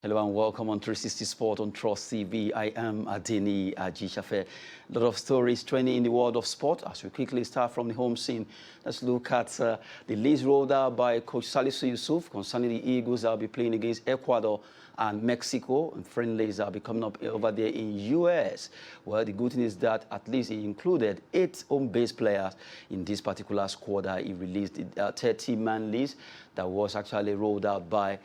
Hello and welcome on 360 Sport on Trust TV. I am Adeni Ajishafe. A lot of stories trending in the world of sport. As we quickly start from the home scene, let's look at the list rolled out by Coach Salisu Yusuf concerning the Eagles that will be playing against Ecuador and Mexico, and friendlies are coming up over there in US. Well, the good thing is that at least he included 8 home-based players in this particular squad. He released the 30-man list that was actually rolled out by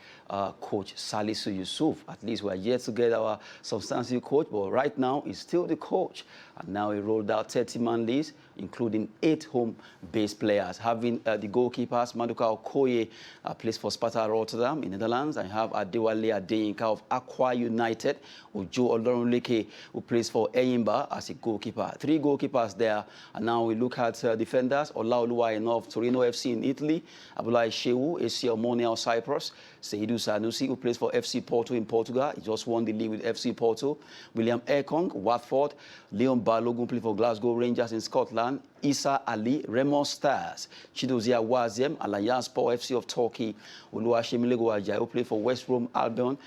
Coach Salisu Yusuf. At least we're yet to get our substantive coach, but right now he's still the coach. And now he rolled out 30-man list, including 8 home-based players. Having the goalkeepers, Maduka Okoye plays for Sparta Rotterdam in Netherlands. I have Adewale Adeyinka of Aqua United, Ojo Olorunleke, who plays for Eyimba as a goalkeeper. 3 goalkeepers there. And now we look at defenders, Olaoluwa of Torino FC in Italy, Abulai Shehu, AC Omonia of Cyprus, Seydou Sanusi, who plays for FC Porto in Portugal. He just won the league with FC Porto. William Ekong, Watford. Leon Balogun plays for Glasgow Rangers in Scotland. Issa Ali, Remo Stars. Chidozia Waziem, Alanyaspor FC of Turkey. Oluwashemilego Ajayi, who plays for West Brom Albion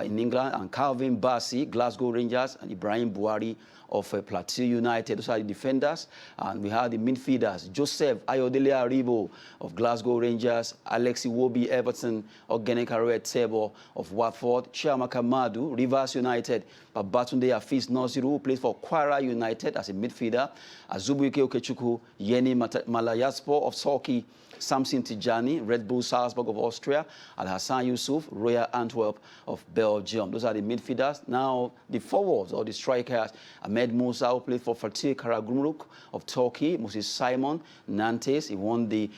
in England. And Calvin Bassey, Glasgow Rangers. And Ibrahim Buhari of Plateau United. Those are the defenders. And we have the midfielders, Joseph Ayodele Aribo of Glasgow Rangers, Alex Iwobi Everton, Ogenekare Tebo of Watford, Chiamaka Madu, Rivers United, Babatunde Afis Nosiru, who plays for Kwara United as a midfielder, Azubuike Okechukwu, Yeni Malayaspor of Turkey, Samson Tijani, Red Bull Salzburg of Austria, Al-Hassan Yusuf, Royal Antwerp of Belgium. Those are the midfielders. Now, the forwards or the strikers, Ahmed Musa, who played for Fatih Karagümrük of Turkey, Moses Simon, Nantes, he won the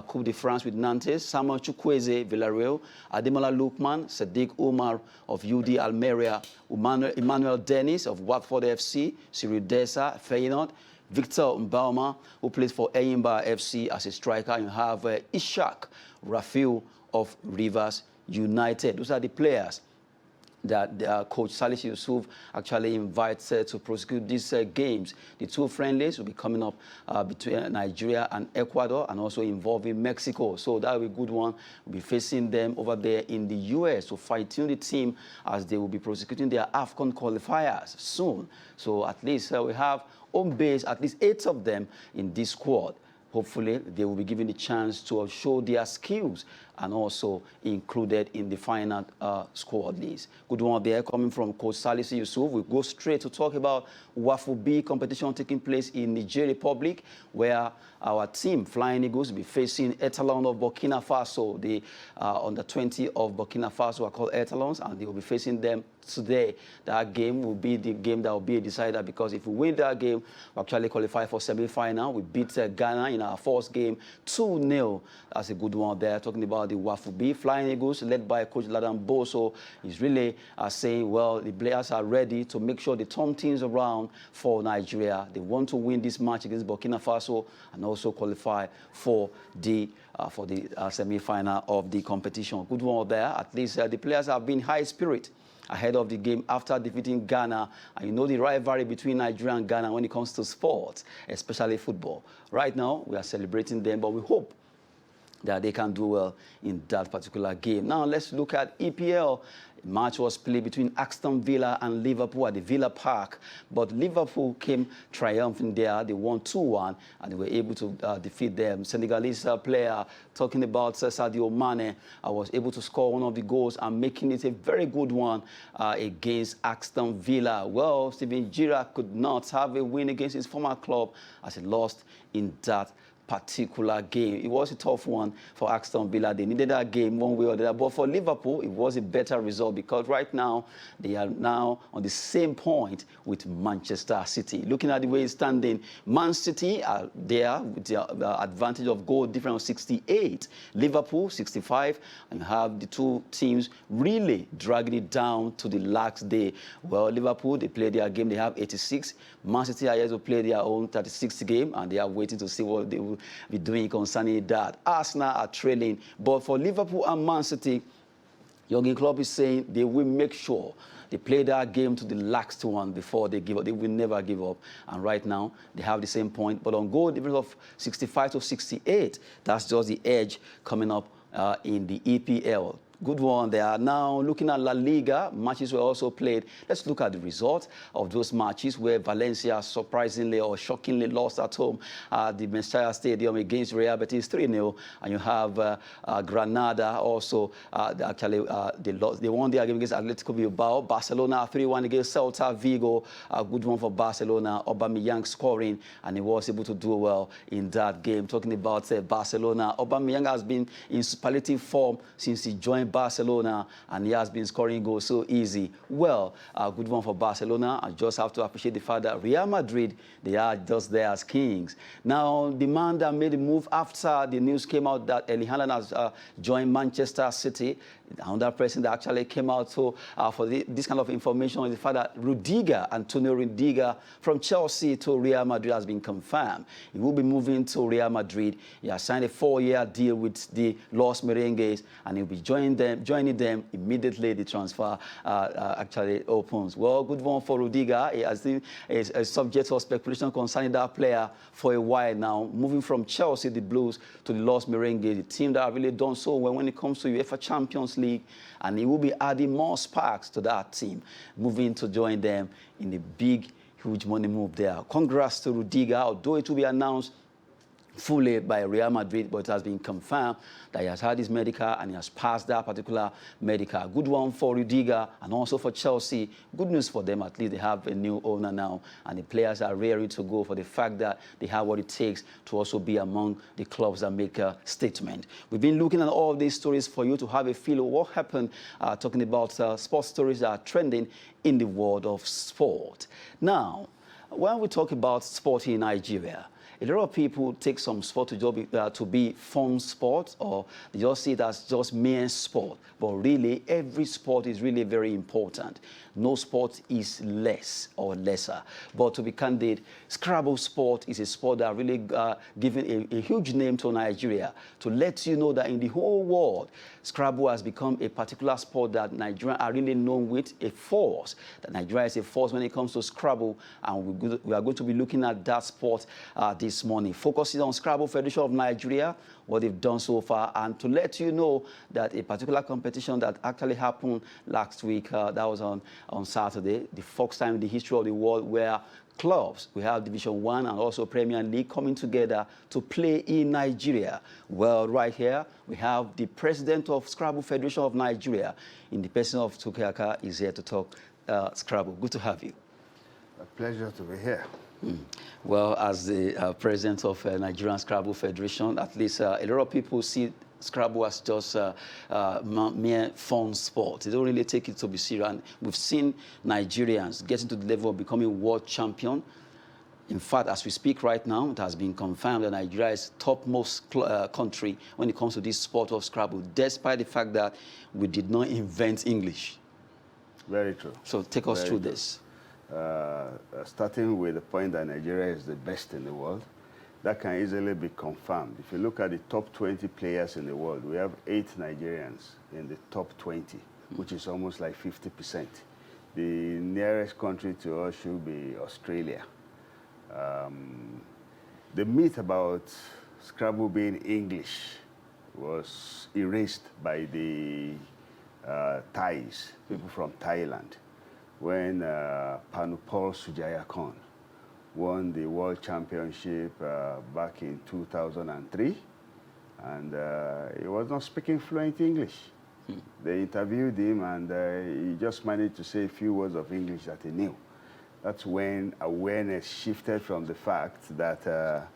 Coupe de France with Nantes, Samuel Chukwueze, Villarreal, Ademola Lookman, Sadiq Umar of UD Almeria, Emmanuel Dennis of Watford FC, Cyril Dessa, Feyenoord, Victor Mbauma, who plays for Eyimba FC as a striker. You have Ishak Rafiu of Rivers United. Those are the players that Coach Salisu Yusuf actually invites to prosecute these games. The 2 friendlies will be coming up between Nigeria and Ecuador, and also involving Mexico. So that will be a good one. We'll be facing them over there in the US to fine-tune the team as they will be prosecuting their AFCON qualifiers soon. So at least we have home base, at least 8 of them in this squad. Hopefully, they will be given the chance to show their skills and also included in the final squad list. Good one there coming from Coach Salisu Yusuf. We'll go straight to talk about Wafu B competition taking place in Niger Republic, where our team, Flying Eagles, will be facing Etalon of Burkina Faso. The under 20 of Burkina Faso are called Etalons, and they will be facing them today. That game will be the game that will be a decider, because if we win that game, we actually qualify for semi-final. We beat Ghana in our first game 2-0. That's a good one there. Talking about the Wafu B Flying Eagles, led by Coach Ladan Boso, is really saying, well, the players are ready to make sure they turn things around for Nigeria. They want to win this match against Burkina Faso and also qualify for the semi-final of the competition. Good one there. At least the players have been high spirit ahead of the game after defeating Ghana. And you know the rivalry between Nigeria and Ghana when it comes to sports, especially football. Right now, we are celebrating them, but we hope that they can do well in that particular game. Now, let's look at EPL. The match was played between Aston Villa and Liverpool at the Villa Park, but Liverpool came triumphant there. They won 2-1, and they were able to defeat them. Senegalese player, talking about Sadio Mane, was able to score one of the goals and making it a very good one against Aston Villa. Well, Steven Gerrard could not have a win against his former club as he lost in that particular game. It was a tough one for Aston Villa. They needed that game one way or the other. But for Liverpool, it was a better result, because right now they are now on the same point with Manchester City. Looking at the way it's standing, Man City are there with the advantage of goal difference of 68. Liverpool 65, and have the 2 teams really dragging it down to the last day. Well, Liverpool, they play their game, they have 86. Man City are yet to play their own 36th game, and they are waiting to see what they will be doing concerning that. Arsenal are trailing, but for Liverpool and Man City, Jurgen Klopp is saying they will make sure they play that game to the last one before they give up. They will never give up. And right now, they have the same point, but on goal difference of 65 to 68, that's just the edge coming up in the EPL. Good one there. Now, looking at La Liga, matches were also played. Let's look at the results of those matches where Valencia surprisingly or shockingly lost at home at the Mestalla Stadium against Real Betis 3-0. And you have Granada also, they won their game against Atletico Bilbao. Barcelona 3-1 against Celta Vigo. A good one for Barcelona. Aubameyang scoring, and he was able to do well in that game. Talking about Barcelona, Aubameyang has been in superlative form since he joined Barcelona, and he has been scoring goals so easy. Well, a good one for Barcelona. I just have to appreciate the fact that Real Madrid, they are just there as kings. Now, the man that made the move after the news came out that Erling Haaland has joined Manchester City, another person that actually came out for this kind of information is the fact that Antonio Rudiger from Chelsea to Real Madrid has been confirmed. He will be moving to Real Madrid. He has signed a 4-year deal with the Los Merengues, and he'll be joining them immediately the transfer actually opens. Well, good one for Rudiger. He has been a subject of speculation concerning that player for a while now, moving from Chelsea, the Blues, to the Los Merengues, the team that have really done so well when it comes to UEFA Champions League, and he will be adding more sparks to that team, moving to join them in the big, huge money move there. Congrats to Rudiger, although it will be announced fully by Real Madrid, but it has been confirmed that he has had his medical and he has passed that particular medical. Good one for Rudiger and also for Chelsea. Good news for them, at least they have a new owner now, and the players are ready to go for the fact that they have what it takes to also be among the clubs that make a statement. We've been looking at all these stories for you to have a feel of what happened, talking about sports stories that are trending in the world of sport. Now, when we talk about sport in Nigeria, a lot of people take some sport to be fun sport, or they just see it as just mere sport. But really, every sport is really very important. No sport is less or lesser. But to be candid, Scrabble sport is a sport that really given a huge name to Nigeria, to let you know that in the whole world, Scrabble has become a particular sport that Nigeria are really known with, a force. That Nigeria is a force when it comes to Scrabble, and we are going to be looking at that sport this morning. Focusing on Scrabble Federation of Nigeria, what they've done so far, and to let you know that a particular competition that actually happened last week, that was on Saturday, the first time in the history of the world where clubs, we have Division 1 and also Premier League coming together to play in Nigeria. Well, right here, we have the president of Scrabble Federation of Nigeria, in the person of Tukiaka, is here to talk Scrabble. Good to have you. A pleasure to be here. Well, as the president of Nigerian Scrabble Federation, at least a lot of people see Scrabble as just mere fun sport. They don't really take it to be serious. And we've seen Nigerians getting to the level of becoming world champion. In fact, as we speak right now, it has been confirmed that Nigeria is topmost country when it comes to this sport of Scrabble, despite the fact that we did not invent English. Very true. So take us through this. Starting with the point that Nigeria is the best in the world, that can easily be confirmed. If you look at the top 20 players in the world, we have 8 Nigerians in the top 20, which is almost like 50%. The nearest country to us should be Australia. The myth about Scrabble being English was erased by the Thais, people from Thailand, when Panupol Sujayakon won the World Championship back in 2003, and he was not speaking fluent English. They interviewed him, and he just managed to say a few words of English that he knew. That's when awareness shifted from the fact that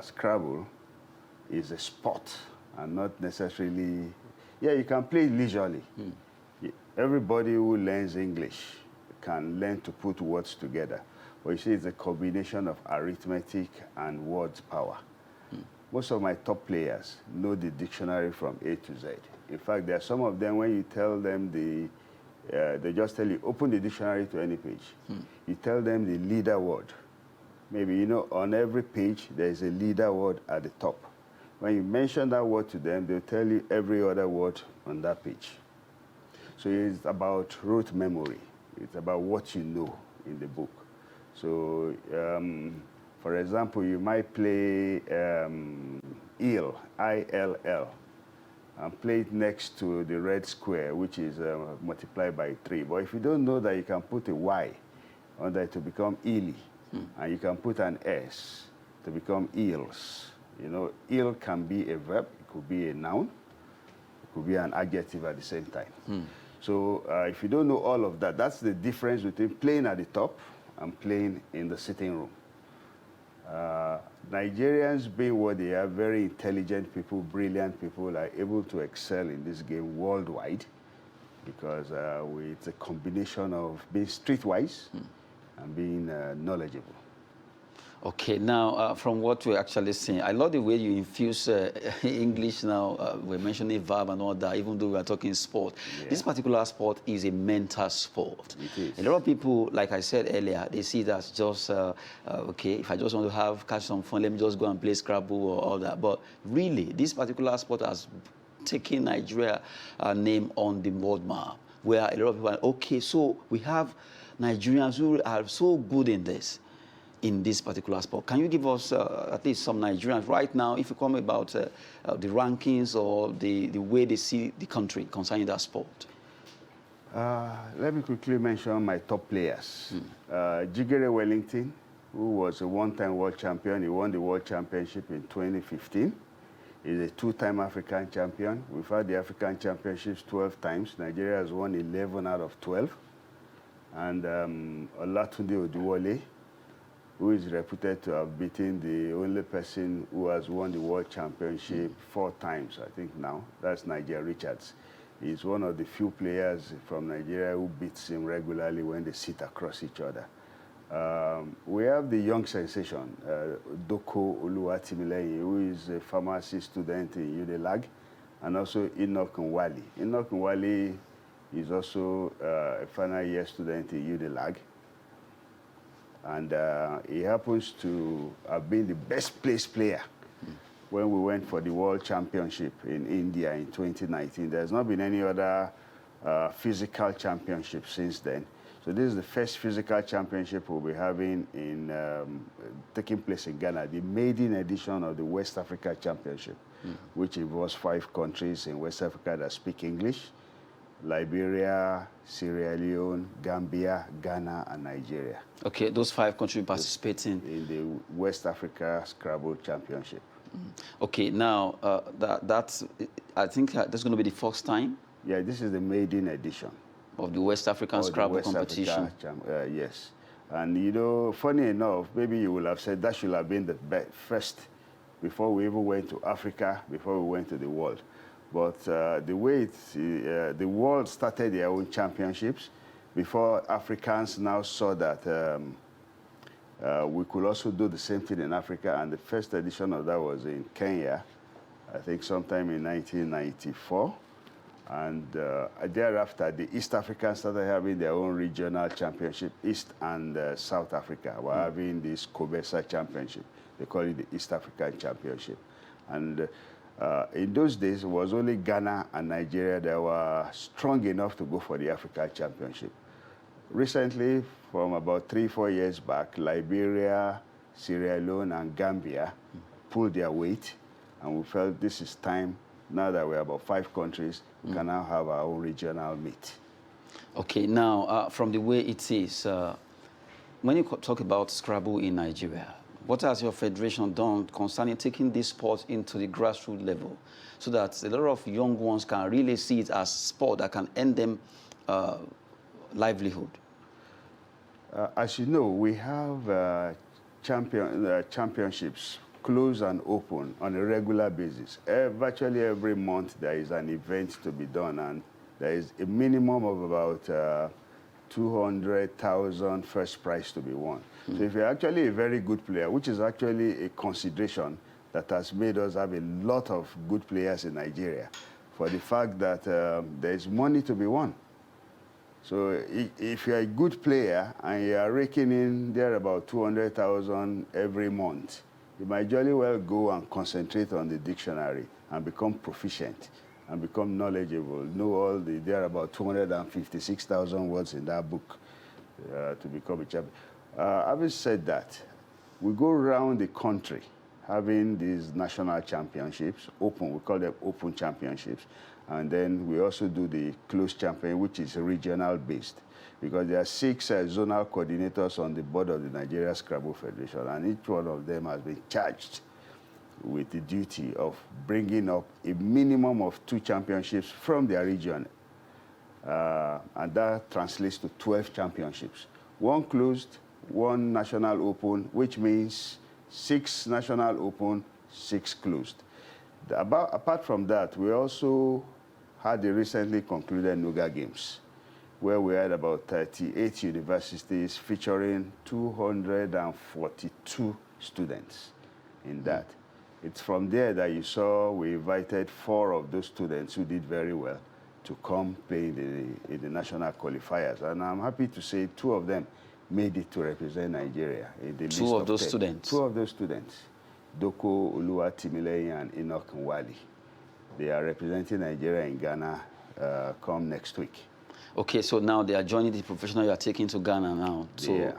Scrabble is a sport and not necessarily, yeah, you can play leisurely. Everybody who learns English can learn to put words together. But you see, it's a combination of arithmetic and words power. Most of my top players know the dictionary from A to Z. In fact, there are some of them, when you tell them they just tell you, open the dictionary to any page. You tell them the leader word. Maybe, you know, on every page, there is a leader word at the top. When you mention that word to them, they'll tell you every other word on that page. So it's about rote memory. It's about what you know in the book. So, for example, you might play ill, I-L-L, and play it next to the red square, which is multiplied by 3. But if you don't know that, you can put a Y under it to become Ili, and you can put an S to become eels. You know, eel can be a verb, it could be a noun, it could be an adjective at the same time. So if you don't know all of that, that's the difference between playing at the top and playing in the sitting room. Nigerians, being what they are, very intelligent people, brilliant people, are able to excel in this game worldwide because it's a combination of being streetwise and being knowledgeable. Okay, now from what we're actually seeing, I love the way you infuse English now. We're mentioning verb and all that, even though we're talking sport. Yeah. This particular sport is a mental sport. It is. A lot of people, like I said earlier, they see that just, okay, if I just want to catch some fun, let me just go and play Scrabble or all that. But really, this particular sport has taken Nigeria name on the world map, where a lot of people are, okay, so we have Nigerians who are so good in this particular sport. Can you give us at least some Nigerians right now, if you come about the rankings or the way they see the country concerning that sport? Let me quickly mention my top players. Jigere Wellington, who was a one-time world champion. He won the world championship in 2015. He's a two-time African champion. We've had the African championships 12 times. Nigeria has won 11 out of 12. And Olatunde Oduwole, who is reputed to have beaten the only person who has won the world championship 4 times, I think now. That's Nigel Richards. He's one of the few players from Nigeria who beats him regularly when they sit across each other. We have the young sensation, Doko Oluwatimileyin, who is a pharmacy student in UNILAG, and also Enoch Nwali. Enoch Nwali is also a final year student in UNILAG. And he happens to have been the best placed player when we went for the World Championship in India in 2019. There's not been any other physical championship since then. So this is the first physical championship we'll be having taking place in Ghana, the maiden edition of the West Africa Championship, which involves 5 countries in West Africa that speak English: Liberia, Sierra Leone, Gambia, Ghana, and Nigeria. Okay, those 5 countries participating in the West Africa Scrabble Championship. Okay, now I think that's going to be the first time. Yeah, this is the maiden edition of the West African Scrabble competition. Yes, and you know, funny enough, maybe you will have said that should have been the first before we even went to Africa, before we went to the world. But the way the world started their own championships before Africans now saw that we could also do the same thing in Africa, and the first edition of that was in Kenya, I think sometime in 1994. And thereafter, the East Africans started having their own regional championship. East and South Africa were having this COBESA championship. They call it the East African Championship. And in those days, it was only Ghana and Nigeria that were strong enough to go for the Africa Championship. Recently, from about 3-4 years back, Liberia, Sierra Leone, and Gambia pulled their weight, and we felt this is time. Now that we're about 5 countries, we can now have our own regional meet. Okay, now, from the way it is, when you talk about Scrabble in Nigeria, what has your federation done concerning taking this sport into the grassroots level so that a lot of young ones can really see it as sport that can earn them livelihood? As you know, we have championships, close and open, on a regular basis. Virtually every month there is an event to be done, and there is a minimum of about 200,000 first prize to be won. So if you're actually a very good player, which is actually a consideration that has made us have a lot of good players in Nigeria, for the fact that there's money to be won. So if you're a good player and you are raking in there about 200,000 every month, you might jolly well go and concentrate on the dictionary and become proficient and become knowledgeable, know all there are about 256,000 words in that book to become a champion. Having said that, we go around the country having these national championships, open, we call them open championships. And then we also do the closed champion, which is regional based, because there are 6 zonal coordinators on the board of the Nigeria Scrabble Federation, and each one of them has been charged with the duty of bringing up a minimum of 2 championships from their region. And that translates to 12 championships. 1 closed, 1 national open, which means 6 national open, 6 closed. Apart from that, we also had the recently concluded Nuga Games, where we had about 38 universities featuring 242 students in that. It's from there that you saw we invited 4 of those students who did very well to come play in the national qualifiers. And I'm happy to say 2 of them made it to represent Nigeria in the list of 2 of those 10. students? 2 of those students, Doko Oluwatimilei and Enoch Nwali. They are representing Nigeria in Ghana come next week. Okay, so now they are joining the professional you are taking to Ghana now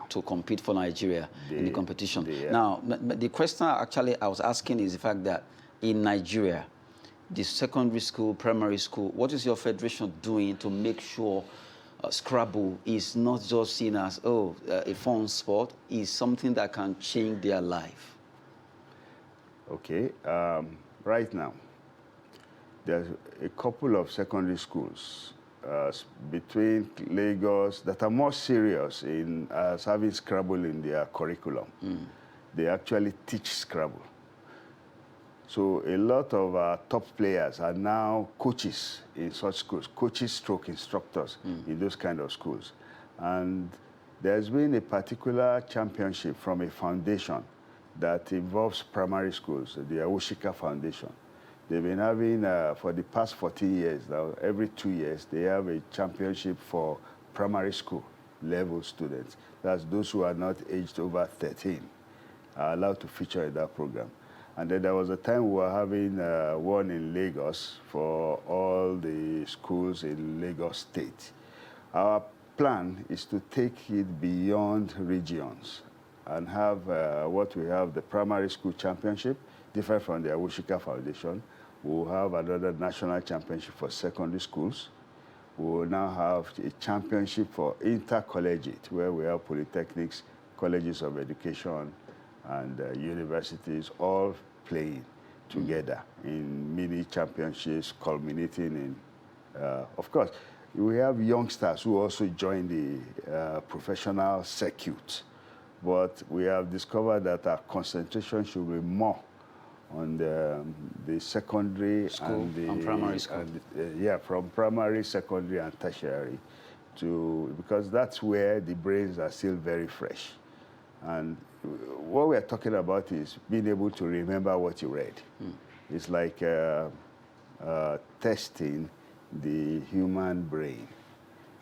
to compete for Nigeria in the competition. Now, the question actually I was asking is the fact that in Nigeria, the secondary school, primary school, what is your federation doing to make sure Scrabble is not just seen as, a fun sport, is something that can change their life? Okay, right now, there's a couple of secondary schools between Lagos that are more serious in having Scrabble in their curriculum. They actually teach Scrabble. So a lot of our top players are now coaches in such schools, coaches stroke instructors in those kind of schools. And there's been a particular championship from a foundation that involves primary schools, the Awoshika Foundation. They've been having, for the past 14 years now, every 2 years, they have a championship for primary school level students. That's those who are not aged over 13 are allowed to feature in that program. And then there was a time we were having one in Lagos for all the schools in Lagos State. Our plan is to take it beyond regions and have what we have, the primary school championship, different from the Awoshika Foundation. We'll have another national championship for secondary schools. We will now have a championship for intercollegiate, where we have polytechnics, colleges of education, and universities all playing together in mini championships culminating in, of course, we have youngsters who also join the professional circuit. But we have discovered that our concentration should be more on the secondary school and primary school. From primary, secondary, and tertiary, because that's where the brains are still very fresh. And what we're talking about is being able to remember what you read. It's like testing the human brain.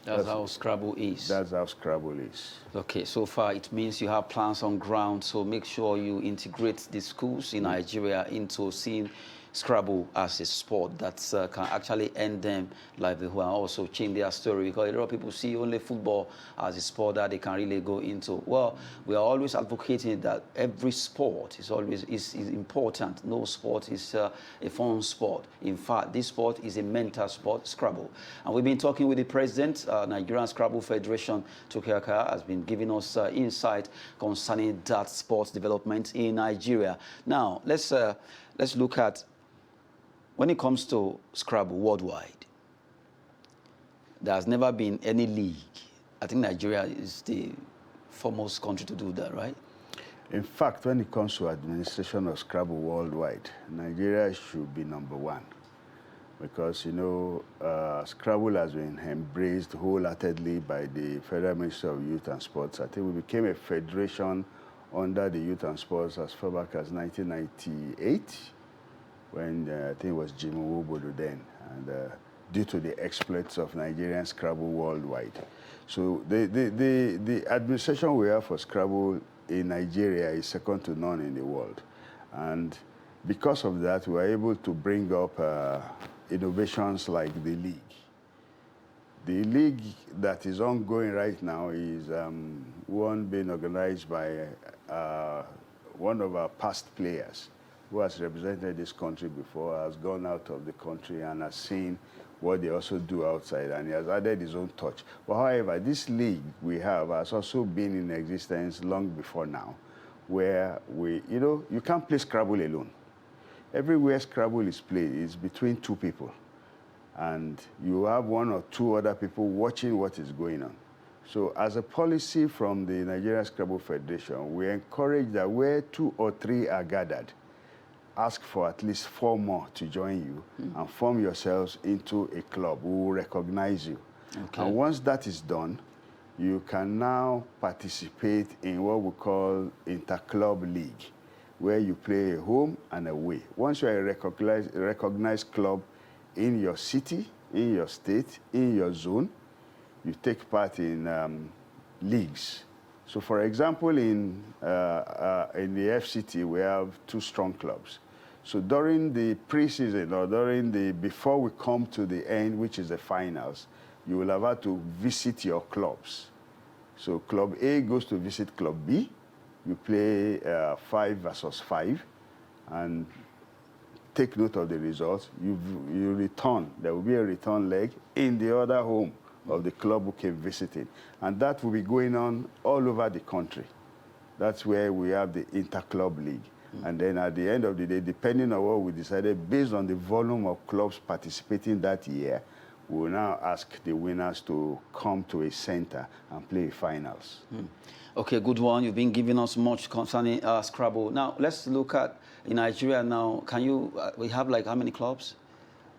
That's how Scrabble is. That's how Scrabble is. Okay, so far it means you have plans on ground, so make sure you integrate the schools in Nigeria into seeing Scrabble as a sport that can actually end them livelihood and also change their story, because a lot of people see only football as a sport that they can really go into. Well, we are always advocating that every sport is always is important. No sport is a fun sport. In fact, this sport is a mental sport, Scrabble. And we've been talking with the president, Nigerian Scrabble Federation, Chukwuka, has been giving us insight concerning that sports development in Nigeria. Now, let's look at, when it comes to Scrabble worldwide, there has never been any league. I think Nigeria is the foremost country to do that, right? In fact, when it comes to administration of Scrabble worldwide, Nigeria should be #1. Because, you know, Scrabble has been embraced wholeheartedly by the Federal Ministry of Youth and Sports. I think we became a federation under the Youth and Sports as far back as 1998. When I think it was Jimmy Wobodo then, and due to the exploits of Nigerian Scrabble worldwide. So the administration we have for Scrabble in Nigeria is second to none in the world. And because of that, we are able to bring up innovations like the league. The league that is ongoing right now is one being organized by one of our past players who has represented this country before, has gone out of the country and has seen what they also do outside, and he has added his own touch. But however, this league we have has also been in existence long before now, where you can't play Scrabble alone. Everywhere Scrabble is played is between two people, and you have one or two other people watching what is going on. So as a policy from the Nigerian Scrabble Federation, we encourage that where 2 or 3 are gathered, ask for at least 4 more to join you and form yourselves into a club who will recognize you. Okay. And once that is done, you can now participate in what we call inter-club league, where you play home and away. Once you're a recognized club in your city, in your state, in your zone, you take part in leagues. So for example, in the FCT, we have 2 strong clubs. So during the preseason or before we come to the end, which is the finals, you will have had to visit your clubs. So Club A goes to visit Club B. You play 5 versus 5 and take note of the results. You return. There will be a return leg in the other home of the club who came visiting. And that will be going on all over the country. That's where we have the inter-club league. And then at the end of the day, depending on what we decided, based on the volume of clubs participating that year, we will now ask the winners to come to a center and play finals. Okay, good one. You've been giving us much concerning Scrabble. Now, let's look at in Nigeria now. Can you, we have like how many clubs?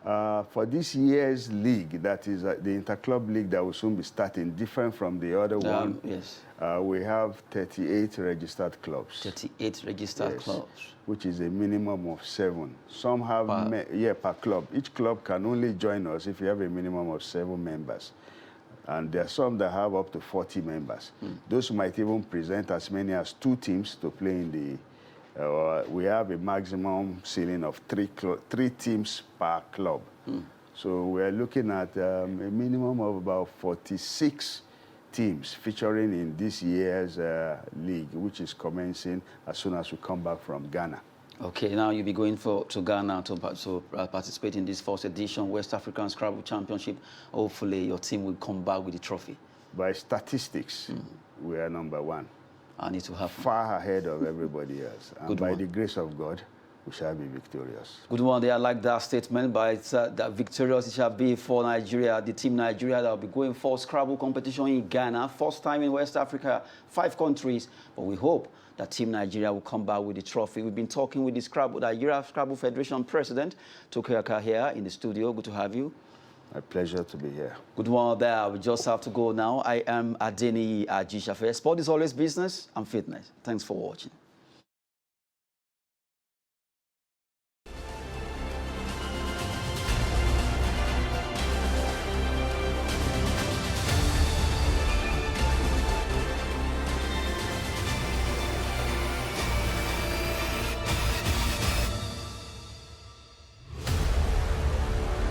For this year's league, that is the inter-club league that will soon be starting, different from the other one. Yes. We have 38 registered clubs. 38 registered clubs. Which is a minimum of 7. Some have, per club. Each club can only join us if you have a minimum of 7 members. And there are some that have up to 40 members. Those might even present as many as 2 teams to play in the we have a maximum ceiling of 3 teams per club. So we're looking at a minimum of about 46 teams featuring in this year's league, which is commencing as soon as we come back from Ghana. Okay, now you'll be going to Ghana to participate in this 4th edition West African Scrabble Championship. Hopefully your team will come back with the trophy. By statistics, we are number 1. I need to have far ahead of everybody else. And by the grace of God, we shall be victorious. Good one. They like that statement, but it's that victorious it shall be for Nigeria, the team Nigeria that will be going for Scrabble competition in Ghana. First time in West Africa, 5 countries. But we hope that Team Nigeria will come back with the trophy. We've been talking with the Nigeria Scrabble Federation President, Tokoyaka, here in the studio. Good to have you. My pleasure to be here. Good one there. We just have to go now. I am Adeni Ajishafe. Sport is always business and fitness. Thanks for watching.